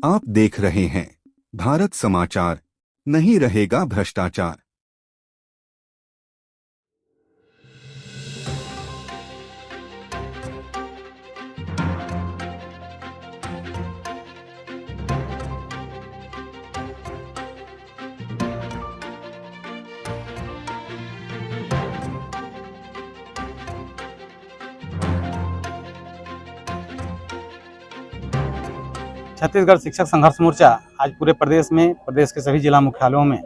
आप देख रहे हैं भारत समाचार। नहीं रहेगा भ्रष्टाचार। छत्तीसगढ़ शिक्षक संघर्ष मोर्चा आज पूरे प्रदेश के सभी जिला मुख्यालयों में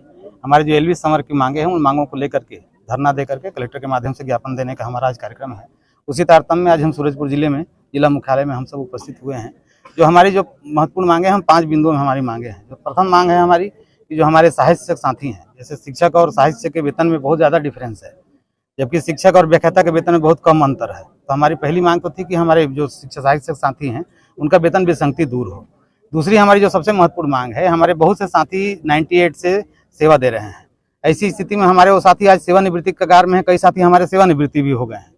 हमारे जो एलवी समर की मांगे हैं उन मांगों को लेकर के धरना दे करके कलेक्टर के माध्यम से ज्ञापन देने का हमारा आज कार्यक्रम है। उसी तारतम्य में आज हम सूरजपुर जिले में जिला मुख्यालय में हम सब उपस्थित हुए हैं। जो हमारी जो महत्वपूर्ण मांगे हैं, हम 5 बिंदुओं में हमारी मांगे हैं। जो प्रथम मांग है हमारी कि जो हमारे सहायक शिक्षक साथी हैं, जैसे शिक्षक और सहायक शिक्षक के वेतन में बहुत ज़्यादा डिफरेंस है, जबकि शिक्षक और व्याख्याता के वेतन में बहुत कम अंतर है। तो हमारी पहली मांग तो थी कि हमारे जो सहायक शिक्षक साथी हैं उनका वेतन विसंगति दूर हो। दूसरी हमारी जो सबसे महत्वपूर्ण मांग है, हमारे बहुत से साथी 98 से सेवा दे रहे हैं। ऐसी स्थिति में हमारे वो साथी आज सेवानिवृत्ति कगार में है, कई साथी हमारे सेवानिवृत्ति भी हो गए हैं।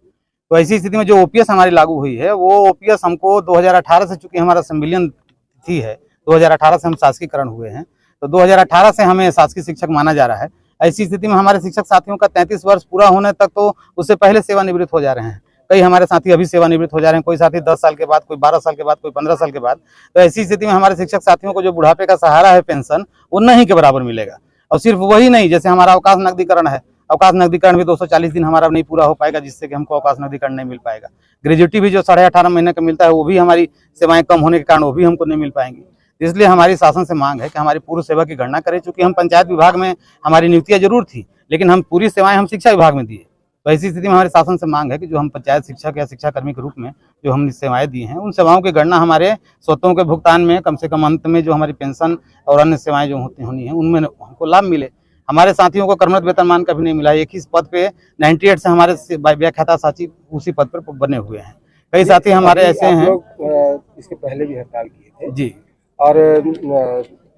तो ऐसी स्थिति में जो ओपीएस हमारी लागू हुई है, वो ओपीएस हमको 2018 से, चूंकि हमारा संविलियन थी है 2018 से हम शासकीकरण हुए हैं, तो 2018 से हमें शासकीय शिक्षक माना जा रहा है। ऐसी स्थिति में हमारे शिक्षक साथियों का 33 वर्ष पूरा होने तक तो उससे पहले सेवानिवृत्त हो जा रहे हैं। कई हमारे साथी अभी सेवानिवृत्त हो जा रहे हैं, कोई साथी 10 साल के बाद, कोई 12 साल के बाद, कोई 15 साल के बाद। तो ऐसी स्थिति में हमारे शिक्षक साथियों को जो बुढ़ापे का सहारा है पेंशन, वो नहीं के बराबर मिलेगा। और सिर्फ वही नहीं, जैसे हमारा अवकाश नकदीकरण है, अवकाश नकदीकरण भी 240 दिन हमारा नहीं पूरा हो पाएगा, जिससे कि हमको अवकाश नकदीकरण नहीं मिल पाएगा। ग्रेजुएटी भी जो 18.5 महीने का मिलता है, वो भी हमारी सेवाएं कम होने के कारण वो भी हमको नहीं मिल पाएंगी। इसलिए हमारी शासन से मांग है कि हमारी पूर्व सेवा की गणना करें। चूंकि हम पंचायत विभाग में हमारी नियुक्तियां जरूर थी, लेकिन हम पूरी सेवाएं हम शिक्षा विभाग में दिए। तो ऐसी स्थिति में हमारे शासन से मांग है कि जो हम पंचायत शिक्षक या शिक्षाकर्मी के रूप में जो हमने सेवाएं दी हैं, उन सेवाओं की गणना हमारे स्वतों के भुगतान में कम से कम अंत में जो हमारी पेंशन और अन्य सेवाएं जो होनी है उनमें हमको लाभ मिले। हमारे साथियों को कर्मरत वेतनमान कभी नहीं मिला। एक ही पद पे 98 से हमारे व्याख्याता सचिव उसी पद पर बने हुए हैं। कई साथी हमारे ऐसे हैं। इसके पहले भी हड़ताल किए थे जी, और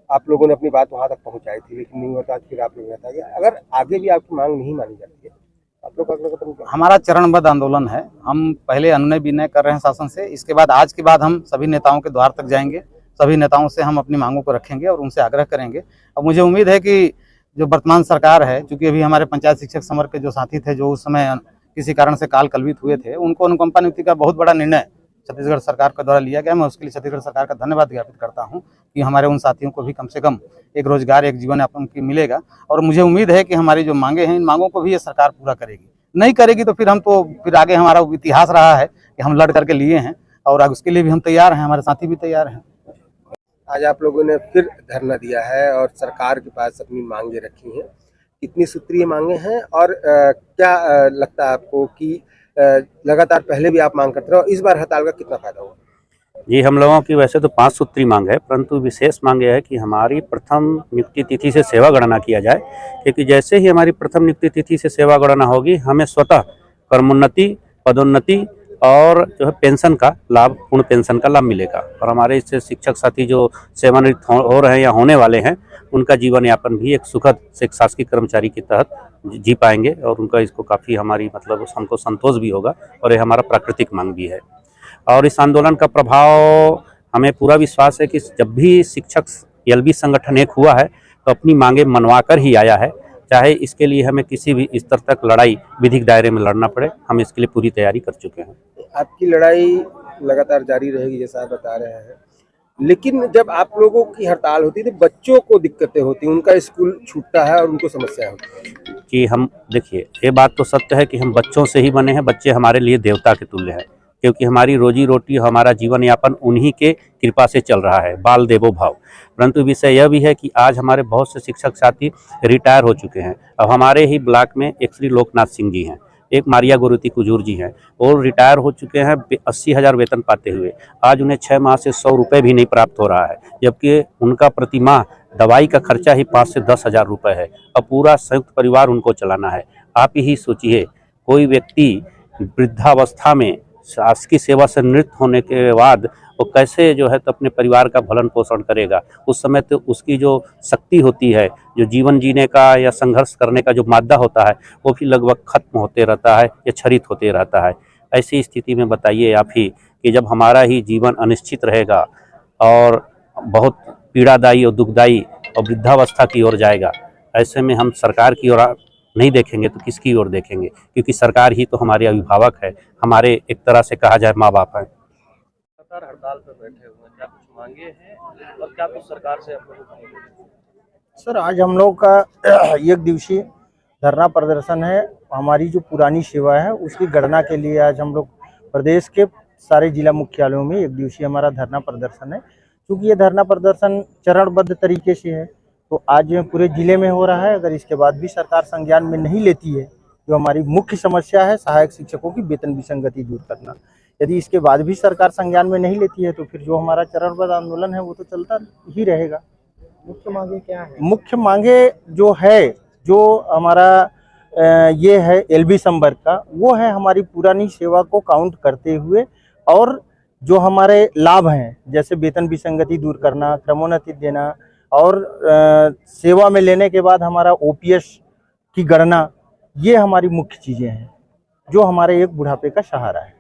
आप लोगों ने अपनी बात वहां तक पहुंचाई थी, लेकिन नहीं होता। फिर आप लोग बताइए, अगर आगे भी आपकी मांग नहीं मानी जाती है, आप लोग अगला कदम क्या? हमारा चरणबद्ध आंदोलन है। हम पहले अनुनय विनय कर रहे हैं शासन से। इसके बाद आज के बाद हम सभी नेताओं के द्वार तक जाएंगे, सभी नेताओं से हम अपनी मांगों को रखेंगे और उनसे आग्रह करेंगे। और मुझे उम्मीद है कि जो वर्तमान सरकार है, चूंकि अभी हमारे पंचायत शिक्षक समर के जो साथी थे, जो उस समय किसी कारण से काल कलवित हुए थे, उनको अनुकंपा नियुक्ति का बहुत बड़ा निर्णय छत्तीसगढ़ सरकार के द्वारा लिया गया। मैं उसके लिए छत्तीसगढ़ सरकार का धन्यवाद ज्ञापित करता हूं कि हमारे उन साथियों को भी कम से कम एक रोजगार, एक जीवन यापन की मिलेगा। और मुझे उम्मीद है कि हमारी जो मांगे हैं, इन मांगों को भी ये सरकार पूरा करेगी। नहीं करेगी तो फिर आगे हमारा इतिहास रहा है कि हम लड़ करके लिए हैं, और उसके लिए भी हम तैयार हैं, हमारे साथी भी तैयार हैं। आज आप लोगों ने फिर धरना दिया है और सरकार के पास अपनी मांगे रखी हैं। कितनी सूत्रीय मांगे हैं और क्या लगता है आपको कि लगातार पहले भी आप मांग करते रहे, इस बार हड़ताल का कितना फायदा हुआ? जी, हम लोगों की वैसे तो 5 सूत्री मांग है, परंतु विशेष मांग यह है कि हमारी प्रथम नियुक्ति तिथि से सेवा गणना किया जाए। क्योंकि जैसे ही हमारी प्रथम नियुक्ति तिथि से सेवा गणना होगी, हमें स्वतः कर्मोन्नति, पदोन्नति और जो है पेंशन का लाभ, पूर्ण पेंशन का लाभ मिलेगा। और हमारे इससे शिक्षक साथी जो सेवानिवृत्त हो रहे हैं या होने वाले हैं, उनका जीवन यापन भी एक सुखद शासकीय कर्मचारी के तहत जी पाएंगे और उनका इसको काफ़ी हमारी मतलब हमको संतोष भी होगा। और ये हमारा प्राकृतिक मांग भी है। और इस आंदोलन का प्रभाव हमें पूरा विश्वास है कि जब भी शिक्षक एलबी संगठन एक हुआ है तो अपनी मांगे मनवा कर ही आया है, चाहे इसके लिए हमें किसी भी स्तर तक लड़ाई विधिक दायरे में लड़ना पड़े। हम इसके लिए पूरी तैयारी कर चुके हैं। आपकी लड़ाई लगातार जारी रहेगी जैसा आप बता रहे हैं, लेकिन जब आप लोगों की हड़ताल होती है तो बच्चों को दिक्कतें होती हैं, उनका स्कूल छूटता है और उनको समस्या होती है कि हम देखिए, ये बात तो सत्य है कि हम बच्चों से ही बने हैं। बच्चे हमारे लिए देवता के तुल्य है, क्योंकि हमारी रोजी रोटी, हमारा जीवन यापन उन्हीं के कृपा से चल रहा है, बाल देवो भाव। परंतु विषय यह भी है कि आज हमारे बहुत से शिक्षक साथी रिटायर हो चुके हैं। अब हमारे ही ब्लॉक में एक श्री लोकनाथ सिंह जी हैं, एक मारिया गुरुती कुजूर जी हैं, और रिटायर हो चुके हैं 80,000 वेतन पाते हुए। आज उन्हें 6 माह से 100 रुपये भी नहीं प्राप्त हो रहा है, जबकि उनका प्रति माह दवाई का खर्चा ही 5 से 10,000 रुपये है। अब पूरा संयुक्त परिवार उनको चलाना है। आप ही सोचिए, कोई व्यक्ति वृद्धावस्था में शासकीय सेवा से निवृत्त होने के बाद वो कैसे जो है तो अपने परिवार का भरण पोषण करेगा। उस समय तो उसकी जो शक्ति होती है, जो जीवन जीने का या संघर्ष करने का जो मादा होता है, वो भी लगभग खत्म होते रहता है या क्षरित होते रहता है। ऐसी स्थिति में बताइए आप ही कि जब हमारा ही जीवन अनिश्चित रहेगा और बहुत पीड़ादायी और दुखदायी और वृद्धावस्था की ओर जाएगा। ऐसे में हम सरकार की ओर नहीं देखेंगे तो किसकी ओर देखेंगे, क्योंकि सरकार ही तो हमारे अभिभावक है, हमारे एक तरह से कहा जाए माँ बाप है। लगातार हड़ताल पर बैठे हुए हैं, क्या कुछ मांगे हैं और क्या कुछ सरकार से आप लोगों को मांगे हैं? सर, आज हम लोग का 1 दिवसीय धरना प्रदर्शन है। हमारी जो पुरानी सेवा है उसकी गणना के लिए आज हम लोग प्रदेश के सारे जिला मुख्यालयों में 1 दिवसीय हमारा धरना प्रदर्शन है। क्योंकि ये धरना प्रदर्शन चरणबद्ध तरीके से है, तो आज पूरे जिले में हो रहा है। अगर इसके बाद भी सरकार संज्ञान में नहीं लेती है, जो हमारी मुख्य समस्या है सहायक शिक्षकों की वेतन विसंगति दूर करना, यदि इसके बाद भी सरकार संज्ञान में नहीं लेती है तो फिर जो हमारा चरणबद्ध आंदोलन है वो तो चलता ही रहेगा। मुख्य मांगे क्या है? मुख्य मांगे जो है, जो हमारा ये है एलबी संवर्ग का, वो है हमारी पुरानी सेवा को काउंट करते हुए और जो हमारे लाभ हैं जैसे वेतन विसंगति दूर करना, क्रमोन्नति देना और सेवा में लेने के बाद हमारा ओपीएस की गणना, ये हमारी मुख्य चीज़ें हैं जो हमारे एक बुढ़ापे का सहारा है।